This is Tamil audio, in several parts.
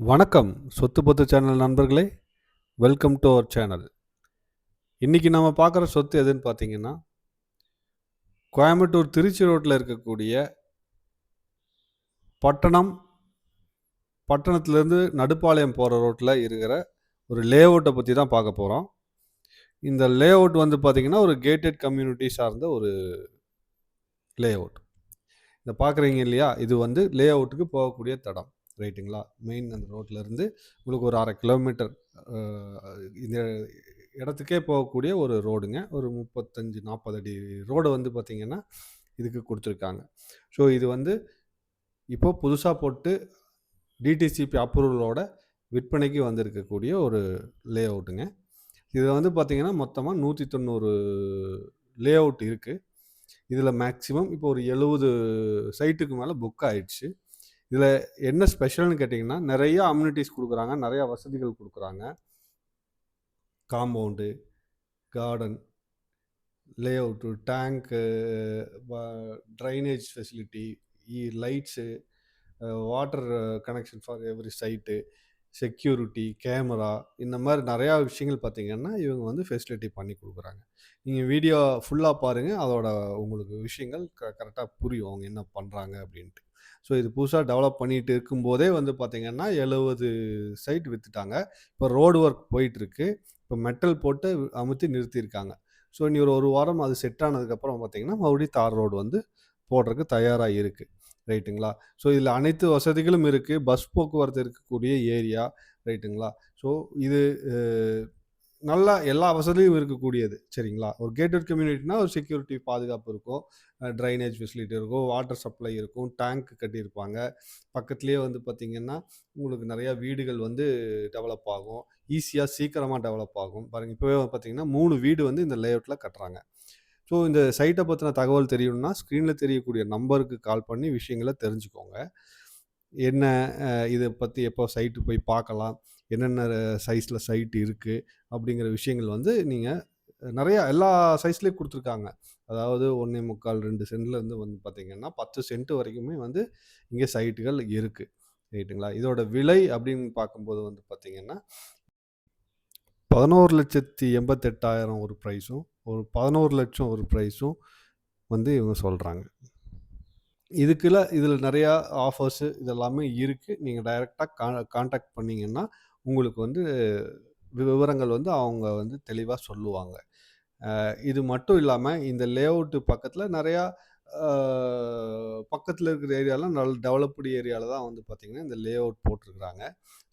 வணக்கம் சொத்து பொத்து சேனல் நண்பர்களே, வெல்கம் டு அவர் சேனல். இன்னைக்கு நம்ம பார்க்குற சொத்து எதுன்னு பார்த்தீங்கன்னா, கோயம்புத்தூர் திருச்சி ரோட்டில் இருக்கக்கூடிய பட்டணத்திலேருந்து நடுப்பாளையம் போகிற ரோட்டில் இருக்கிற ஒரு லே அவுட்டை பற்றி தான் பார்க்க போகிறோம். இந்த லே அவுட் வந்து பார்த்தீங்கன்னா, ஒரு கேட்டட் கம்யூனிட்டி சார்ந்த ஒரு லே அவுட். இதை பார்க்குறீங்க இல்லையா, இது வந்து லே அவுட்டுக்கு போகக்கூடிய தடம், ரைட்டுங்களா? மெயின் அந்த ரோட்லேருந்து உங்களுக்கு ஒரு 1/2 கிலோமீட்டர் இந்த இடத்துக்கே போகக்கூடிய ஒரு ரோடுங்க. ஒரு 35-40 அடி ரோடு வந்து பார்த்திங்கன்னா இதுக்கு கொடுத்துருக்காங்க. ஸோ இது வந்து இப்போது புதுசாக போட்டு டிடிசிபி அப்ரூவலோட விற்பனைக்கு வந்திருக்கக்கூடிய ஒரு லே அவுட்டுங்க. இது வந்து பார்த்திங்கன்னா மொத்தமாக 190 லே அவுட் இருக்குது. இதில் மேக்ஸிமம் இப்போ ஒரு 70 சைட்டுக்கு மேலே புக் ஆயிடுச்சு. இதில் என்ன ஸ்பெஷல்னு கேட்டிங்கன்னா, நிறையா அம்யூனிட்டிஸ் கொடுக்குறாங்க, நிறையா வசதிகள் கொடுக்குறாங்க. Compound, garden, layout, tank, drainage facility, lights, water connection for every site, security, camera, இந்த மாதிரி நிறையா விஷயங்கள் பார்த்திங்கன்னா இவங்க வந்து ஃபெசிலிட்டி பண்ணி கொடுக்குறாங்க. நீங்கள் வீடியோ ஃபுல்லாக பாருங்கள், அதோட உங்களுக்கு விஷயங்கள் கரெக்டாக புரியும் அவங்க என்ன பண்ணுறாங்க அப்படின்ட்டு. ஸோ இது புதுசாக டெவலப் பண்ணிகிட்டு இருக்கும்போதே வந்து பார்த்திங்கன்னா 70 சைட் விற்றுட்டாங்க. இப்போ ரோடு ஒர்க் போயிட்டுருக்கு. இப்போ மெட்டல் போட்டு அமுத்தி நிறுத்தியிருக்காங்க. ஸோ இனி ஒரு வாரம் அது செட் ஆனதுக்கப்புறம் பார்த்திங்கன்னா மறுபடியும் தார் ரோடு வந்து போடுறதுக்கு தயாராக இருக்குது, ரைட்டுங்களா? ஸோ இதில் அனைத்து வசதிகளும் இருக்குது. பஸ் போக்குவரத்து இருக்கக்கூடிய ஏரியா, ரைட்டுங்களா? ஸோ இது நல்லா எல்லா வசதியும் இருக்கக்கூடியது, சரிங்களா? ஒரு கேட்டட் கம்யூனிட்டினா ஒரு செக்யூரிட்டி பாதுகாப்பு இருக்கும், ட்ரைனேஜ் ஃபெசிலிட்டி இருக்கும், வாட்டர் சப்ளை இருக்கும், டேங்க் கட்டியிருப்பாங்க. பக்கத்துலேயே வந்து பார்த்திங்கன்னா உங்களுக்கு நிறையா வீடுகள் வந்து டெவலப் ஆகும், ஈஸியாக சீக்கிரமாக டெவலப் ஆகும். பாருங்கள், இப்போவே பார்த்திங்கன்னா 3 வீடு வந்து இந்த லேஅவுட்டில் கட்டுறாங்க. ஸோ இந்த சைட்டை பற்றின தகவல் தெரியணும்னா ஸ்க்ரீனில் தெரியக்கூடிய நம்பருக்கு கால் பண்ணி விஷயங்களை தெரிஞ்சுக்கோங்க. என்ன இதை பற்றி எப்போ சைட்டு போய் பார்க்கலாம், என்னென்ன சைஸில் சைட் இருக்குது அப்படிங்கிற விஷயங்கள் வந்து நீங்கள் நிறையா எல்லா சைஸ்லேயும் கொடுத்துருக்காங்க. அதாவது 1 1/4 2 சென்ட்லேருந்து வந்து பார்த்திங்கன்னா 10 சென்ட் வரைக்குமே வந்து இங்கே சைட்டுகள் இருக்குது, ரைட்டுங்களா? இதோட விலை அப்படின்னு பார்க்கும்போது வந்து பார்த்திங்கன்னா 11,88,000 ஒரு ப்ரைஸும், ஒரு 11 லட்சம் ஒரு ப்ரைஸும் வந்து இவங்க சொல்கிறாங்க. இதில் நிறையா ஆஃபர்ஸு இதெல்லாமே இருக்குது. நீங்கள் டைரெக்டாக கான்டாக்ட் பண்ணிங்கன்னா உங்களுக்கு வந்து விவரங்கள் வந்து அவங்க வந்து தெளிவாக சொல்லுவாங்க. இது மட்டும் இல்லாமல் இந்த லேஅவுட்டு பக்கத்தில் நிறையா பக்கத்தில் இருக்கிற ஏரியாலாம் நல்ல டெவலப்டு ஏரியாவில் தான் வந்து பார்த்திங்கன்னா இந்த லேஅவுட் போட்டிருக்கிறாங்க.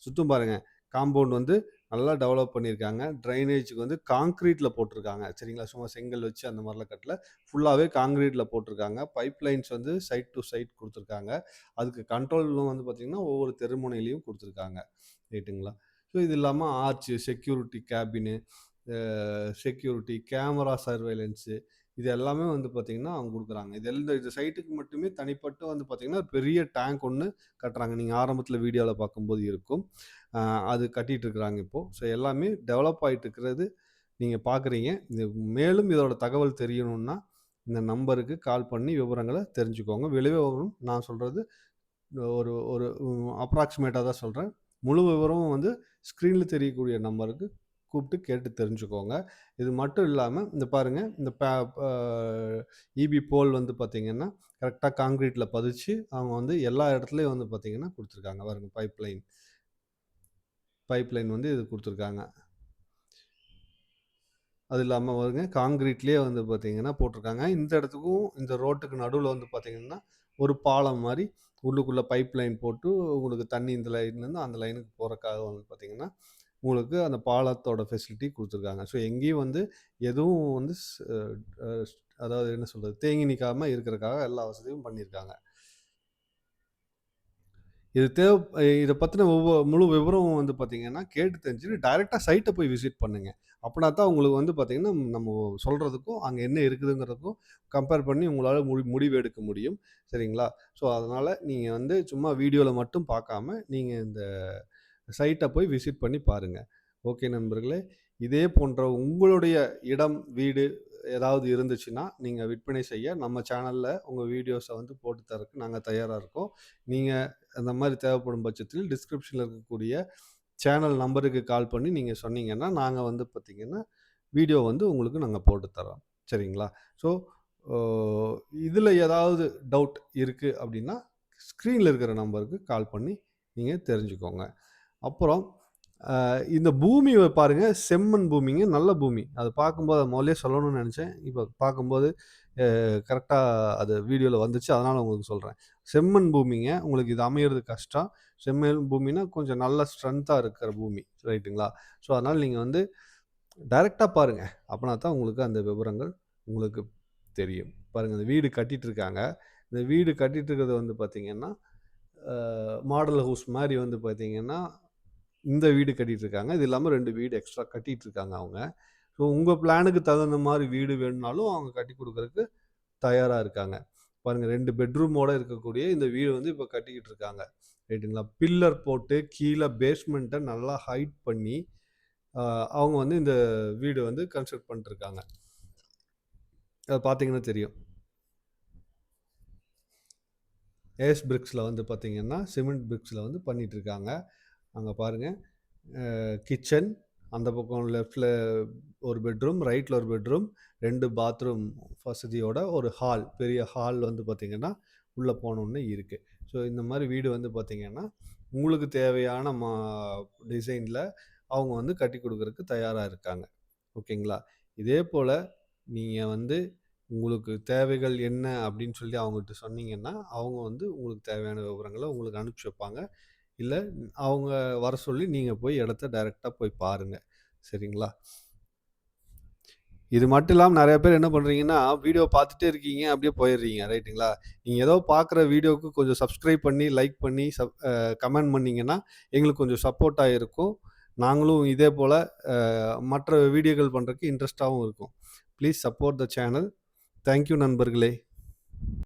சுற்றும் பாருங்கள், காம்பவுண்ட் வந்து நல்லா டெவலப் பண்ணியிருக்காங்க. ட்ரைனேஜுக்கு வந்து காங்க்ரீட்டில் போட்டிருக்காங்க, சரிங்களா? சும்மா செங்கல் வச்சு அந்த மாதிரிலாம் கட்டல, ஃபுல்லாகவே காங்க்ரீட்டில் போட்டிருக்காங்க. பைப் லைன்ஸ் வந்து சைட் டு சைட் கொடுத்துருக்காங்க. அதுக்கு கண்ட்ரோலும் வந்து பார்த்திங்கன்னா ஒவ்வொரு தெருமுனையிலையும் கொடுத்துருக்காங்க, ரைட்டுங்களா? ஸோ இது இல்லாமல் arch, security cabin, security camera surveillance, இது எல்லாமே வந்து பார்த்திங்கன்னா அவங்க கொடுக்குறாங்க. இது சைட்டுக்கு மட்டுமே தனிப்பட்டு வந்து பார்த்திங்கன்னா பெரிய டேங்க் ஒன்று கட்டுறாங்க. நீங்கள் ஆரம்பத்தில் வீடியோவில் பார்க்கும்போது இருக்கும், அது கட்டிகிட்டு இருக்கிறாங்க இப்போது. ஸோ எல்லாமே டெவலப் ஆகிட்டு இருக்கிறது நீங்கள் பார்க்குறீங்க. இது மேலும் இதோட தகவல் தெரியணும்னா இந்த நம்பருக்கு கால் பண்ணி விவரங்களை தெரிஞ்சுக்கோங்க. விவரம் நான் சொல்கிறது ஒரு ஒரு அப்ராக்சிமேட்டாக தான் சொல்கிறேன். முழு விவரமும் வந்து ஸ்க்ரீனில் தெரியக்கூடிய நம்பருக்கு கூப்பிட்டு கேட்டு தெரிஞ்சுக்கோங்க. இது மட்டும் இல்லாமல் இந்த பாருங்கள், இந்த இபி போல் வந்து பார்த்திங்கன்னா கரெக்டாக காங்க்ரீட்டில் பதிச்சு அவங்க வந்து எல்லா இடத்துலையும் வந்து பார்த்திங்கன்னா கொடுத்துருக்காங்க. பாருங்கள், பைப்லைன் வந்து இது கொடுத்துருக்காங்க. அது இல்லாமல் பாருங்க, காங்க்ரீட்லேயே வந்து பார்த்திங்கன்னா போட்டிருக்காங்க. இந்த இடத்துக்கும் இந்த ரோட்டுக்கு நடுவில் வந்து பார்த்திங்கன்னா ஒரு பாலம் மாதிரி உள்ளுக்குள்ளே பைப்லைன் போட்டு உங்களுக்கு தண்ணி இந்த லைன்லேருந்து அந்த லைனுக்கு போகிறக்காக வந்து பார்த்திங்கன்னா உங்களுக்கு அந்த பாலத்தோட ஃபெசிலிட்டி கொடுத்துருக்காங்க. ஸோ எங்கேயும் வந்து எதுவும் வந்து அதாவது என்ன சொல்கிறது, தேங்கி நிற்காமல் இருக்கிறதுக்காக எல்லா வசதியும் பண்ணியிருக்காங்க. இதை பற்றின முழு விவரம் வந்து பார்த்திங்கன்னா கேட்டு தெரிஞ்சுட்டு டைரெக்டாக சைட்டை போய் விசிட் பண்ணுங்கள். அப்படின்னா தான் உங்களுக்கு வந்து பார்த்திங்கன்னா நம்ம சொல்கிறதுக்கும் அங்கே என்ன இருக்குதுங்கிறதுக்கும் கம்பேர் பண்ணி உங்களால் முடிவு எடுக்க முடியும், சரிங்களா? ஸோ அதனால் நீங்கள் வந்து சும்மா வீடியோவில் மட்டும் பார்க்காம நீங்கள் இந்த சைட்டை போய் விசிட் பண்ணி பாருங்கள். ஓகே நண்பர்களே, இதே போன்ற உங்களுடைய இடம், வீடு ஏதாவது இருந்துச்சுன்னா நீங்கள் விற்பனை செய்ய நம்ம சேனலில் உங்கள் வீடியோஸை வந்து போட்டு தரக்கு நாங்கள் தயாராக இருக்கோம். நீங்கள் அந்த மாரி தேவைப்படும் பட்சத்தில் டிஸ்கிரிப்ஷன்ல இருக்கக்கூடிய சேனல் நம்பருக்கு கால் பண்ணி நீங்க சொன்னீங்கன்னா, நாங்க வந்து பார்த்தீங்கன்னா, வீடியோ வந்து உங்களுக்கு நாங்க போட்டு தர்றோம். சரிங்களா? ஸோ, ஓ இதுல ஏதாவது டவுட் இருக்கு அப்டின்னா, ஸ்க்ரீன்ல இருக்கிற நம்பருக்கு கால் பண்ணி நீங்க தெரிஞ்சுக்கோங்க. அப்புறம் இந்த பூமி பாருங்க, செம்மண் பூமிங்க. நல்ல பூமி. அது பார்க்கும்போது அது முதல்லயே சொல்லணும்னு நெனச்சேன். இப்ப பார்க்கும்போது கரெக்ட்டா அது வீடியோல வந்துச்சு. அதனால உங்களுக்கு சொல்றேன். செம்மண் பூமிங்க. உங்களுக்கு இது அமையறது கஷ்டம். செம்மண் பூமினா கொஞ்சம் நல்ல ஸ்ட்ரென்த்தா இருக்கிற பூமி. ரைட்டுங்களா? ஸோ, அதனால நீங்க வந்து டைரக்ட்டா பாருங்க. அப்பனா தான் உங்களுக்கு அந்த விவரங்கள் உங்களுக்கு தெரியும். பாருங்க இந்த வீடு கட்டிட்டு இருக்காங்க. இந்த வீடு கட்டிட்டு இருக்கிறது வந்து பார்த்தீங்கன்னா, அ மாடல் ஹவுஸ் மாரி வந்து பார்த்தீங்கன்னா, இந்த வீடு கட்டிட்டு இருக்காங்க. இது இல்லாம 2 வீடு எக்ஸ்ட்ரா கட்டிட்டு இருக்காங்க அவங்க. ஸோ உங்க பிளானுக்கு தகுந்த மாரி வீடு வேணும்னாலும் அவங்க கட்டிக் குடுக்குறதுக்கு தயாரா இருக்காங்க. பாருங்க 2 பெட்ரூமோட இருக்கக்கூடிய இந்த வீடு வந்து இப்ப கட்டிக்கிட்டு இருக்காங்க. ரைட்டுங்களா? பில்லர் போட்டு கீழ பேஸ்மெண்ட்ட நல்லா ஹைட் பண்ணி, அ அவங்க வந்து இந்த வீடு வந்து கன்ஸ்ட்ரக்ட் பண்ணிட்டுருக்காங்க. அத பார்த்தீங்கன்னா தெரியும். ஏஸ் பிரிக்ஸ்ல வந்து பார்த்தீங்கன்னா, சிமெண்ட் பிரிக்ஸ்ல வந்து பண்ணிட்டுருக்காங்க. அங்க பாருங்க. கிச்சன், அந்த பக்கம் லெஃப்ட்ல ஒரு பெட்ரூம், ரைட்ல ஒரு பெட்ரூம், 2 பாத்ரூம் வசதியோட ஒரு ஹால், பெரிய ஹால் வந்து பார்த்தீங்கன்னா, உள்ள போனோனே இருக்கு. ஸோ இந்த மாரி வீடு வந்து பார்த்தீங்கன்னா, உங்களுக்கு தேவையான டிசைன்ல அவங்க வந்து கட்டிக் குடுக்குறதுக்கு தயாரா இருக்காங்க. ஓகேங்களா? இதே போல நீங்க வந்து உங்களுக்கு தேவைகள் என்ன அப்படின்னு சொல்லி அவங்ககிட்ட சொன்னீங்கன்னா, அவங்க வந்து உங்களுக்கு தேவையான விவரங்கள உங்களுக்கு அனுப்பிச்சு வைப்பாங்க. இல்ல அவங்க வர சொல்லி நீங்க போய் இடத்த டைரக்ட்டா போய் பாருங்க. சரிங்களா? இது மட்டும் இல்லாம நெறைய பேர் என்ன பண்றீங்கன்னா, வீடியோ பார்த்துட்டே இருக்கீங்க. அப்படியே போயிடுறீங்க. ரைட்டுங்களா? நீங்க ஏதோ பார்க்குற வீடியோவுக்கு கொஞ்சம் சப்ஸ்கிரைப் பண்ணி, லைக் பண்ணி, கமெண்ட் பண்ணீங்கன்னா, எங்களுக்கு கொஞ்சம் சப்போர்ட்டா இருக்கும். நாங்களும் இதே போல மற்ற வீடியோக்கள் பண்றதுக்கு இன்ட்ரெஸ்ட்டாவும் இருக்கும். Please support the channel. Thank you நண்பர்களே!